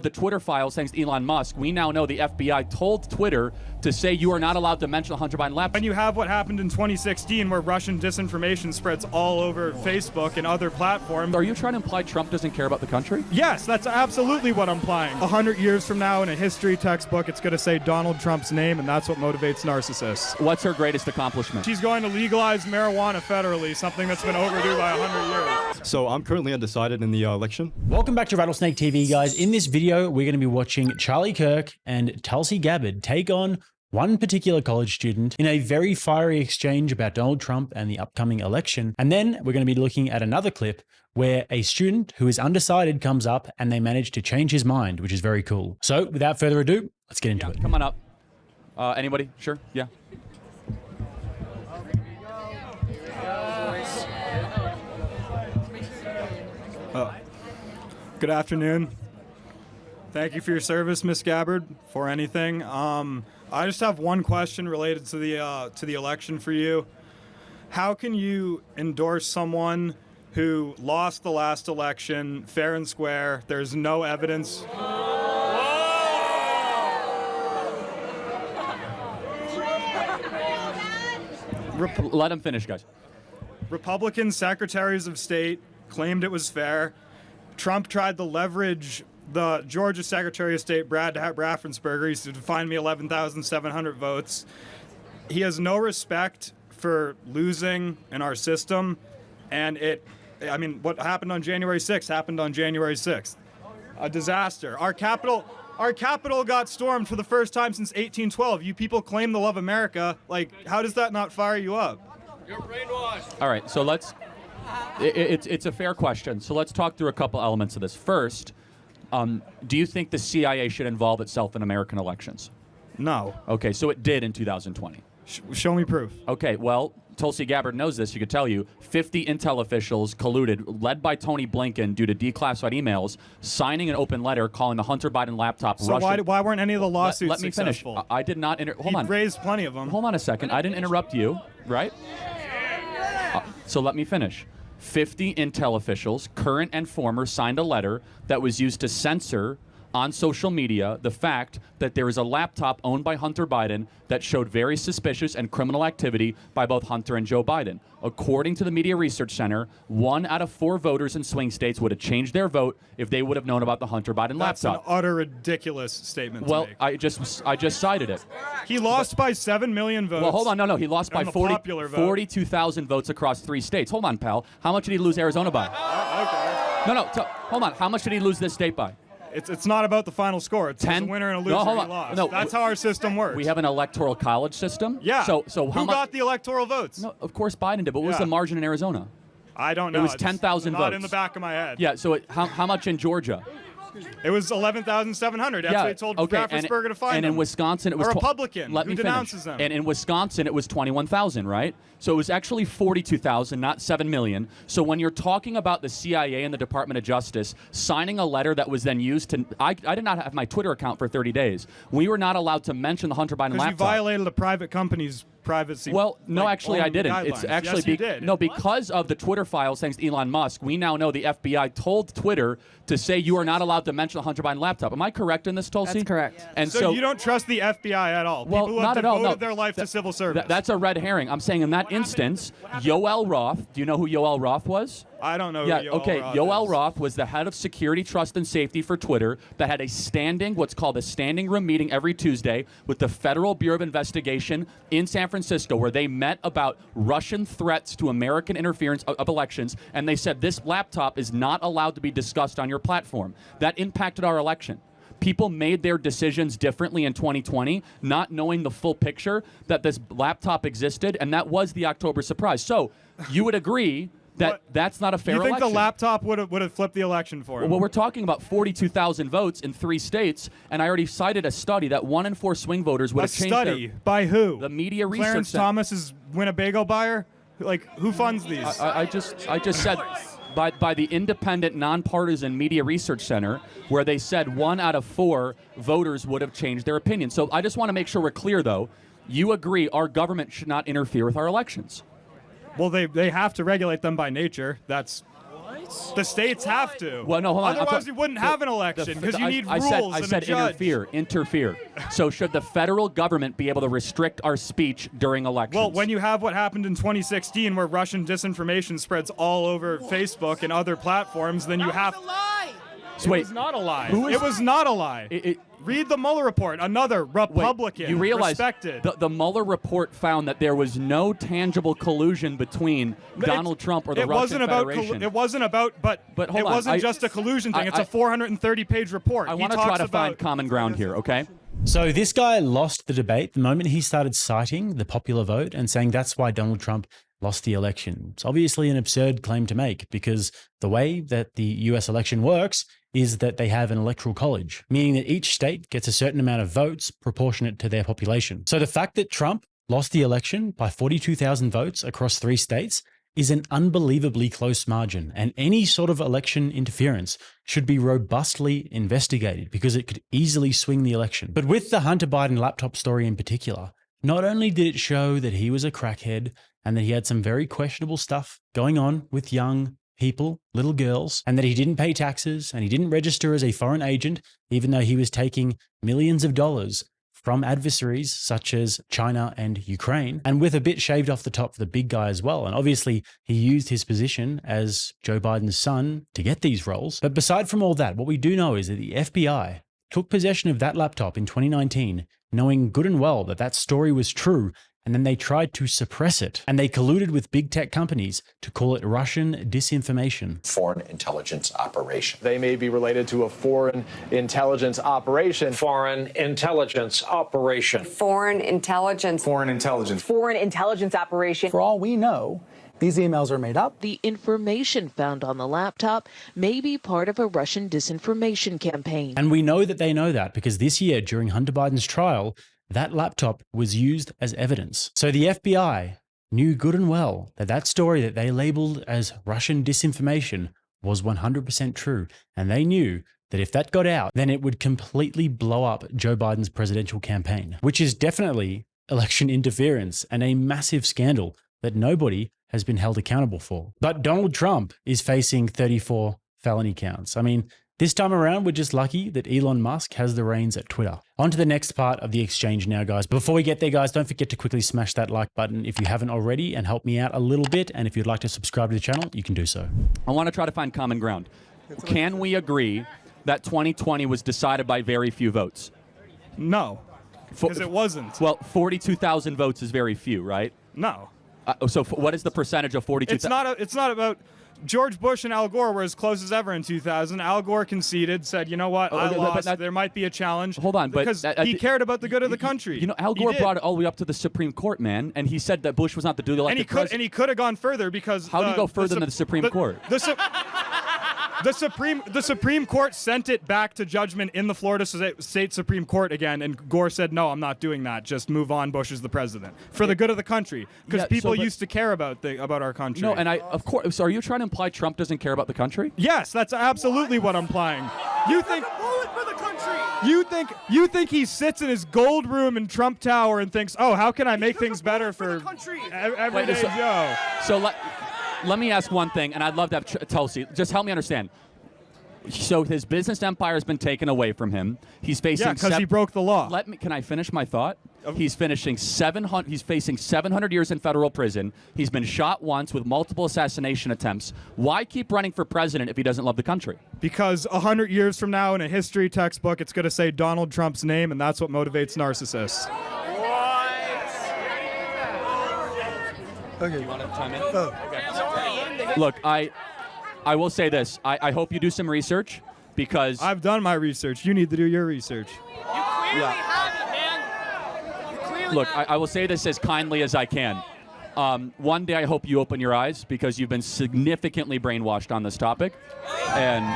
The Twitter files, thanks to Elon Musk, we now know the FBI told Twitter to say you are not allowed to mention the Hunter Biden laptop. When you have what happened in 2016 where Russian disinformation spreads all over Facebook and other platforms. Are you trying to imply Trump doesn't care about the country? Yes, that's absolutely what I'm implying. 100 years from now in a history textbook, it's going to say Donald Trump's name, and that's what motivates narcissists. What's her greatest accomplishment? She's going to legalize marijuana federally, something that's been overdue by 100 years. So I'm currently undecided in the election. Welcome back to Rattlesnake TV, guys. In this video, we're going to be watching Charlie Kirk and Tulsi Gabbard take on one particular college student in a very fiery exchange about Donald Trump and the upcoming election. And then we're going to be looking at another clip where a student who is undecided comes up and they manage to change his mind, which is very cool. So without further ado, let's get into it. Come on up. Anybody? Sure? Yeah. Good afternoon. Thank you for your service, Miss Gabbard, for anything. I just have one question related to the election for you. How can you endorse someone who lost the last election fair and square? There's no evidence. Let him finish, guys. Republican secretaries of state claimed it was fair. Trump tried to leverage the Georgia Secretary of State, Brad Raffensperger. He said to find me 11,700 votes. He has no respect for losing in our system. And what happened on January 6th happened on January 6th. A disaster. Our capital got stormed for the first time since 1812. You people claim to love America. Like, how does that not fire you up? You're brainwashed. All right, so let's... It's a fair question. So let's talk through a couple elements of this. First, do you think the CIA should involve itself in American elections? No. Okay, so it did in 2020. Show me proof. Okay, well, Tulsi Gabbard knows this. She could tell you 50 intel officials colluded, led by Tony Blinken, due to declassified emails, signing an open letter calling the Hunter Biden laptop So Russian. why weren't any of the lawsuits Let me successful? finish. I did not... Hold on. He raised plenty of them. Hold on a second. I didn't interrupt you, right? So let me finish. 50 intel officials, current and former, signed a letter that was used to censor on social media the fact that there is a laptop owned by Hunter Biden that showed very suspicious and criminal activity by both Hunter and Joe Biden. According to the Media Research Center, 1 out of 4 voters in swing states would have changed their vote if they would have known about the Hunter Biden That's laptop. an utter ridiculous statement to Well, make. I just cited it. He lost by 7 million votes. Well, hold on. No. He lost by On the popular vote. 42,000 votes across 3 states. Hold on, pal. How much did he lose Arizona by? Okay. No. Hold on. How much did he lose this state by? It's not about the final score. It's 10? a winner and a loser. No, hold he on. lost. No, That's how our system works. We have an electoral college system. Yeah. So how who much? got the electoral votes? No, of course Biden did. But what was Yeah. the margin in Arizona? I don't know. It was It's 10,000 not votes. in the back of my head. Yeah. So how much in Georgia? It was 11,700. That's what he told Raffensperger to find and in him. Wisconsin, it was A Republican Let who me denounces finish. them. And in Wisconsin, it was 21,000, right? So it was actually 42,000, not 7 million. So when you're talking about the CIA and the Department of Justice signing a letter that was then used to, I did not have my Twitter account for 30 days. We were not allowed to mention the Hunter Biden Because laptop. you violated a private company's privacy. Well, no, actually, I own didn't. guidelines. It's actually yes, you did. no, because of the Twitter files, thanks to Elon Musk, we now know the FBI told Twitter to say you are not allowed to mention the Hunter Biden laptop. Am I correct in this, Tulsi? That's correct. And So you don't trust the FBI at all? well, People who not have at all. devoted No, their life to civil service. That's a red herring. I'm saying in that instance, Yoel Roth. Do you know who Yoel Roth was? I don't know Yeah, who okay. Roth Yoel is. Roth was the head of security, trust, and safety for Twitter that had what's called a standing room meeting every Tuesday with the Federal Bureau of Investigation in San Francisco, where they met about Russian threats to American interference of elections, and they said this laptop is not allowed to be discussed on your platform. That impacted our election. People made their decisions differently in 2020, not knowing the full picture that this laptop existed, and that was the October surprise. So you would agree that that's not a fair election. You think the laptop would have flipped the election for him? Well, we're talking about 42,000 votes in 3 states, and I already cited a study that 1 in 4 swing voters would have changed study? By who? The Media Research Clarence Center. Thomas's Winnebago buyer? Like, who funds these? I just said by the independent, nonpartisan Media Research Center, where they said 1 out of 4 voters would have changed their opinion. So I just want to make sure we're clear, though. You agree our government should not interfere with our elections. Well, they have to regulate them by nature. That's states. The states have to. Well, no, hold on. Otherwise, you wouldn't have an election because you need rules I and said a judge. interfere. So should the federal government be able to restrict our speech during elections? Well, when you have what happened in 2016 where Russian disinformation spreads all over Facebook and other platforms, then you have... So wait, it was not a lie. it was not a lie. Read the Mueller report. Another Republican. Wait, you realize respected. the Mueller report found that there was no tangible collusion between Donald Trump or the Russian Federation. It wasn't about, but hold it on. wasn't just a collusion thing. It's a 430-page report. I want to try to find common ground here, okay? So this guy lost the debate the moment he started citing the popular vote and saying that's why Donald Trump lost the election. It's obviously an absurd claim to make because the way that the US election works is that they have an electoral college, meaning that each state gets a certain amount of votes proportionate to their population. So the fact that Trump lost the election by 42,000 votes across 3 states is an unbelievably close margin, and any sort of election interference should be robustly investigated because it could easily swing the election. But with the Hunter Biden laptop story in particular, not only did it show that he was a crackhead and that he had some very questionable stuff going on with young people, little girls, and that he didn't pay taxes and he didn't register as a foreign agent, even though he was taking millions of dollars from adversaries such as China and Ukraine, and with a bit shaved off the top for the big guy as well. And obviously, he used his position as Joe Biden's son to get these roles. But beside from all that, what we do know is that the FBI took possession of that laptop in 2019, knowing good and well that that story was true, and then they tried to suppress it. And they colluded with big tech companies to call it Russian disinformation. Foreign intelligence operation. They may be related to a foreign intelligence operation. Foreign intelligence operation. Foreign intelligence. Foreign intelligence. Foreign intelligence operation. For all we know, these emails are made up. The information found on the laptop may be part of a Russian disinformation campaign. And we know that they know that because this year, during Hunter Biden's trial, that laptop was used as evidence. So the FBI knew good and well that that story that they labeled as Russian disinformation was 100% true. And they knew that if that got out, then it would completely blow up Joe Biden's presidential campaign, which is definitely election interference and a massive scandal that nobody has been held accountable for. But Donald Trump is facing 34 felony counts. I mean, this time around, we're just lucky that Elon Musk has the reins at Twitter. On to the next part of the exchange now, guys. Before we get there, guys, don't forget to quickly smash that like button if you haven't already and help me out a little bit. And if you'd like to subscribe to the channel, you can do so. I want to try to find common ground. Can we agree that 2020 was decided by very few votes? No, because it wasn't. Well, 42,000 votes is very few, right? No. So what is the percentage of 42,000? It's not about... George Bush and Al Gore were as close as ever in 2000. Al Gore conceded, said, you know what, I lost. There might be a challenge. Hold on, but... Because he cared about the good of the country. You know, Al Gore brought it all the way up to the Supreme Court, man, and he said that Bush was not the duly elected president. And he could have gone further because... How do you go further than the Supreme Court? The Supreme Court sent it back to judgment in the Florida State Supreme Court again, and Gore said, no, I'm not doing that. Just move on. Bush is the president. For the good of the country. Because people used to care about our country. No, and of course, so are you trying to imply Trump doesn't care about the country? Yes, that's absolutely what I'm implying. You think... You think he sits in his gold room in Trump Tower and thinks, oh, how can I make things better for everyday Joe? So let me ask one thing, and I'd love to have Tulsi. Just help me understand. So his business empire has been taken away from him. He's facing because he broke the law. Can I finish my thought? He's facing 700 years in federal prison. He's been shot once with multiple assassination attempts. Why keep running for president if he doesn't love the country? Because 100 years from now in a history textbook, it's going to say Donald Trump's name, and that's what motivates narcissists. Okay. You want to chime in? Oh. Okay. Look, I will say this. I hope you do some research because... I've done my research. You need to do your research. You clearly have it, man. You clearly Look, I will say this as kindly as I can. One day I hope you open your eyes because you've been significantly brainwashed on this topic. And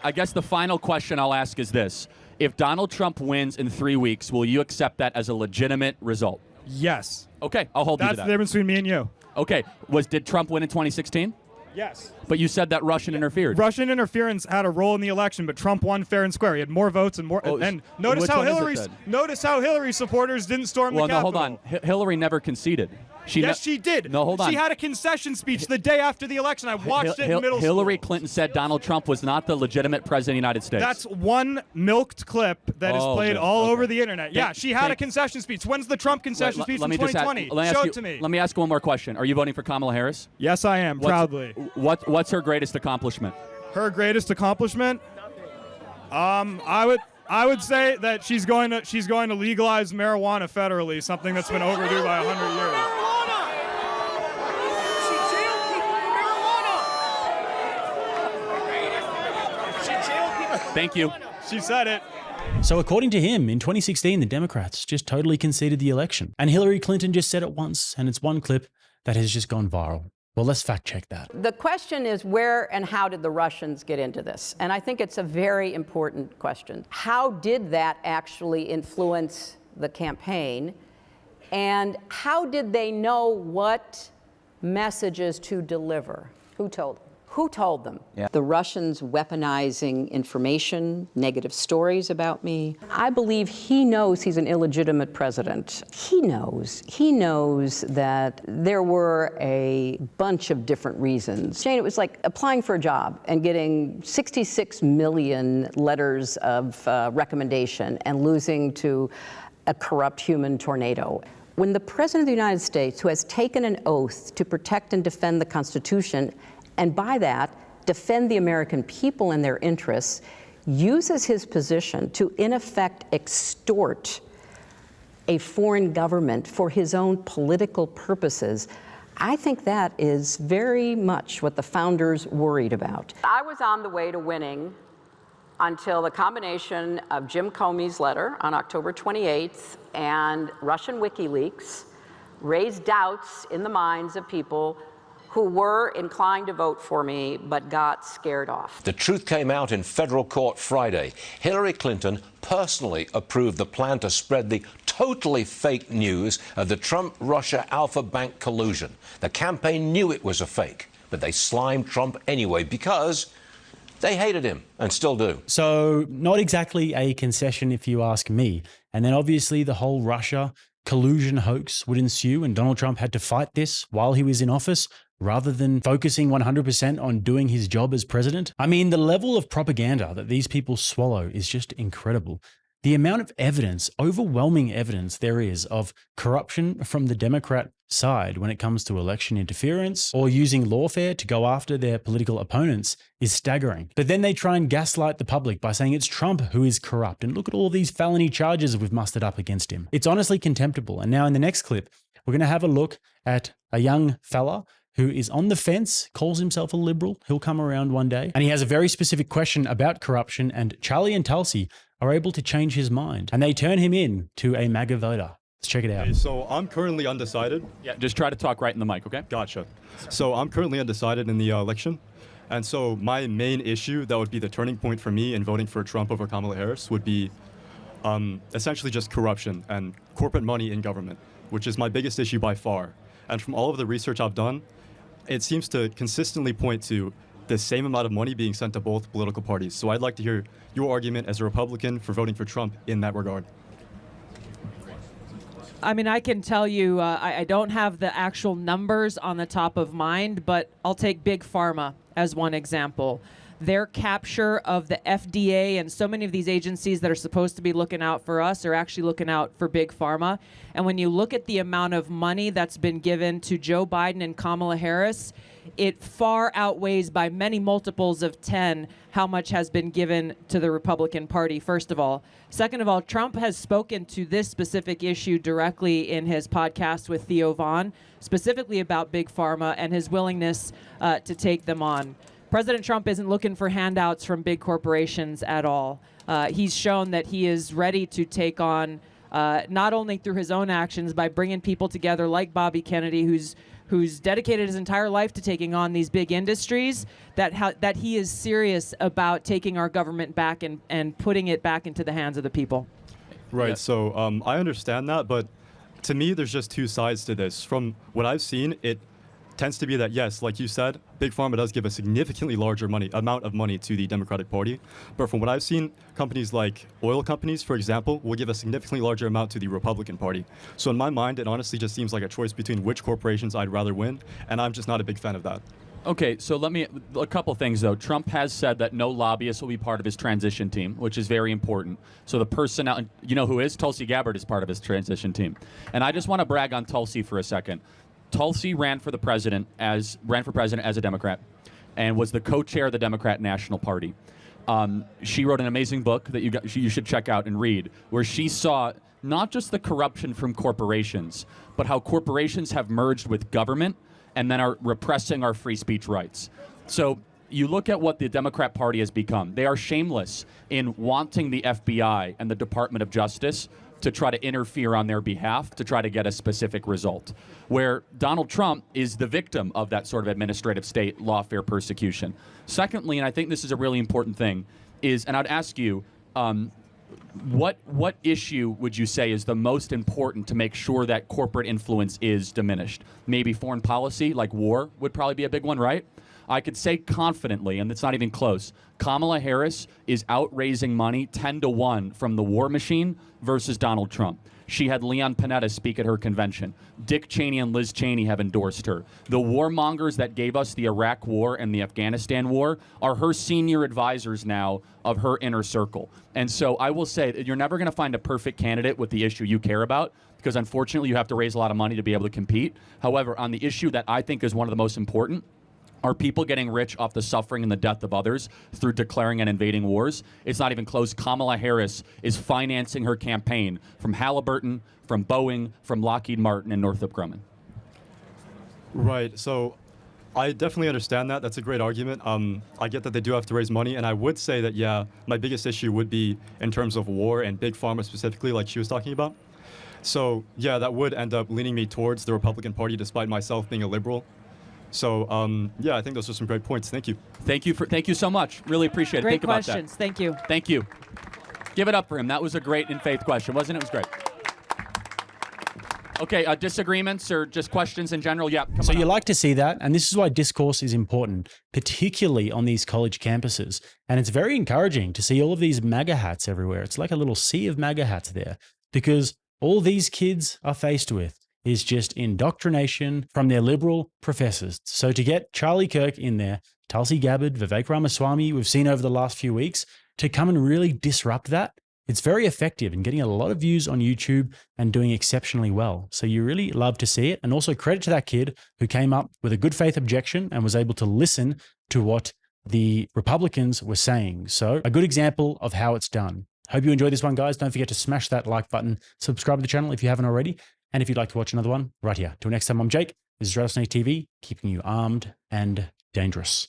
I guess the final question I'll ask is this. If Donald Trump wins in 3 weeks, will you accept that as a legitimate result? Yes. Okay, I'll hold you to that. That's the difference between me and you. Okay, did Trump win in 2016? Yes. But you said that Russian interfered. Russian interference had a role in the election, but Trump won fair and square. He had more votes and more. And notice how Hillary supporters didn't storm the Capitol. Well, no, hold on. Hillary never conceded. Yes, she did. No, hold on. She had a concession speech the day after the election. I watched it in middle school. Hillary Clinton said Donald Trump was not the legitimate president of the United States. That's one milked clip that is played all over the internet. Yeah, she had a concession speech. When's the Trump concession speech in 2020? Show it to me. Let me ask you one more question. Are you voting for Kamala Harris? Yes, I am, proudly. What's her greatest accomplishment? Her greatest accomplishment? I would say that she's going to legalize marijuana federally, something that's been overdue by 100 years. Thank you. She said it. So according to him, in 2016, the Democrats just totally conceded the election. And Hillary Clinton just said it once, and it's one clip that has just gone viral. Well, let's fact check that. The question is, where and how did the Russians get into this? And I think it's a very important question. How did that actually influence the campaign? And how did they know what messages to deliver? Who told them? Who told them? Yeah. The Russians weaponizing information, negative stories about me. I believe he knows he's an illegitimate president. He knows that there were a bunch of different reasons. Jane, it was like applying for a job and getting 66 million letters of recommendation and losing to a corrupt human tornado. When the President of the United States, who has taken an oath to protect and defend the Constitution, and by that, defend the American people and their interests, uses his position to, in effect, extort a foreign government for his own political purposes, I think that is very much what the founders worried about. I was on the way to winning until the combination of Jim Comey's letter on October 28th and Russian WikiLeaks raised doubts in the minds of people who were inclined to vote for me, but got scared off. The truth came out in federal court Friday. Hillary Clinton personally approved the plan to spread the totally fake news of the Trump-Russia Alpha Bank collusion. The campaign knew it was a fake, but they slimed Trump anyway because they hated him and still do. So not exactly a concession if you ask me. And then obviously the whole Russia collusion hoax would ensue, and Donald Trump had to fight this while he was in office, rather than focusing 100% on doing his job as president. I mean, the level of propaganda that these people swallow is just incredible. The amount of evidence, overwhelming evidence there is of corruption from the Democrat side when it comes to election interference or using lawfare to go after their political opponents is staggering. But then they try and gaslight the public by saying it's Trump who is corrupt. And look at all these felony charges we've mustered up against him. It's honestly contemptible. And now in the next clip, we're going to have a look at a young fella who is on the fence, calls himself a liberal. He'll come around one day. And he has a very specific question about corruption, and Charlie and Tulsi are able to change his mind. And they turn him in to a MAGA voter. Let's check it out. Okay, so I'm currently undecided. Yeah, just try to talk right in the mic, okay? Gotcha. So I'm currently undecided in the election. And so my main issue that would be the turning point for me in voting for Trump over Kamala Harris would be essentially just corruption and corporate money in government, which is my biggest issue by far. And from all of the research I've done, it seems to consistently point to the same amount of money being sent to both political parties. So I'd like to hear your argument as a Republican for voting for Trump in that regard. I mean, I can tell you, I don't have the actual numbers on the top of mind, but I'll take Big Pharma as one example. Their capture of the FDA and so many of these agencies that are supposed to be looking out for us are actually looking out for Big Pharma. And when you look at the amount of money that's been given to Joe Biden and Kamala Harris, it far outweighs by many multiples of 10 how much has been given to the Republican Party, first of all. Second of all, Trump has spoken to this specific issue directly in his podcast with Theo Vaughn, specifically about Big Pharma and his willingness to take them on. President Trump isn't looking for handouts from big corporations at all. He's shown that he is ready to take on, not only through his own actions, by bringing people together like Bobby Kennedy, who's dedicated his entire life to taking on these big industries, that he is serious about taking our government back and putting it back into the hands of the people. Right, Yeah. so I understand that, but to me, there's just two sides to this. From what I've seen, it tends to be that, yes, like you said, Big Pharma does give a significantly larger amount of money to the Democratic Party. But from what I've seen, companies like oil companies, for example, will give a significantly larger amount to the Republican Party. So in my mind, it honestly just seems like a choice between which corporations I'd rather win, and I'm just not a big fan of that. Okay, so a couple things though. Trump has said that no lobbyist will be part of his transition team, which is very important. So the personnel, you know who is? Tulsi Gabbard is part of his transition team. And I just want to brag on Tulsi for a second. Tulsi ran for president as a Democrat and was the co-chair of the Democrat National Party. She wrote an amazing book that you should check out and read, where she saw not just the corruption from corporations, but how corporations have merged with government and then are repressing our free speech rights. So you look at what the Democrat Party has become. They are shameless in wanting the FBI and the Department of Justice to try to interfere on their behalf to try to get a specific result, where Donald Trump is the victim of that sort of administrative state lawfare persecution. Secondly, and I think this is a really important thing, is, and I'd ask you, what issue would you say is the most important to make sure that corporate influence is diminished? Maybe foreign policy, like war, would probably be a big one, right? I could say confidently, and it's not even close, Kamala Harris is out raising money 10-1 from the war machine versus Donald Trump. She had Leon Panetta speak at her convention. Dick Cheney and Liz Cheney have endorsed her. The warmongers that gave us the Iraq War and the Afghanistan War are her senior advisors now of her inner circle. And so I will say that you're never going to find a perfect candidate with the issue you care about, because unfortunately you have to raise a lot of money to be able to compete. However, on the issue that I think is one of the most important, are people getting rich off the suffering and the death of others through declaring and invading wars? It's not even close. Kamala Harris is financing her campaign from Halliburton, from Boeing, from Lockheed Martin, and Northrop Grumman. Right. So I definitely understand that. That's a great argument. I get that they do have to raise money, and I would say that, yeah, my biggest issue would be in terms of war and Big Pharma specifically, like she was talking about. So, yeah, that would end up leaning me towards the Republican Party, despite myself being a liberal. So, yeah, I think those are some great points. Thank you. Thank you so much. Really appreciate it. Great Think questions. about that. Thank you. Thank you. Give it up for him. That was a great in-faith question, wasn't it? It was great. Okay, disagreements or just questions in general? Yeah. So you like to see that, and this is why discourse is important, particularly on these college campuses. And it's very encouraging to see all of these MAGA hats everywhere. It's like a little sea of MAGA hats there, because all these kids are faced with is just indoctrination from their liberal professors. So to get Charlie Kirk in there, Tulsi Gabbard, Vivek Ramaswamy, we've seen over the last few weeks, to come and really disrupt that, it's very effective in getting a lot of views on YouTube and doing exceptionally well. So you really love to see it. And also credit to that kid who came up with a good faith objection and was able to listen to what the Republicans were saying. So a good example of how it's done. Hope you enjoyed this one, guys. Don't forget to smash that like button, subscribe to the channel if you haven't already. And if you'd like to watch another one, right here. Till next time, I'm Jake. This is RattlesnakeTV, keeping you armed and dangerous.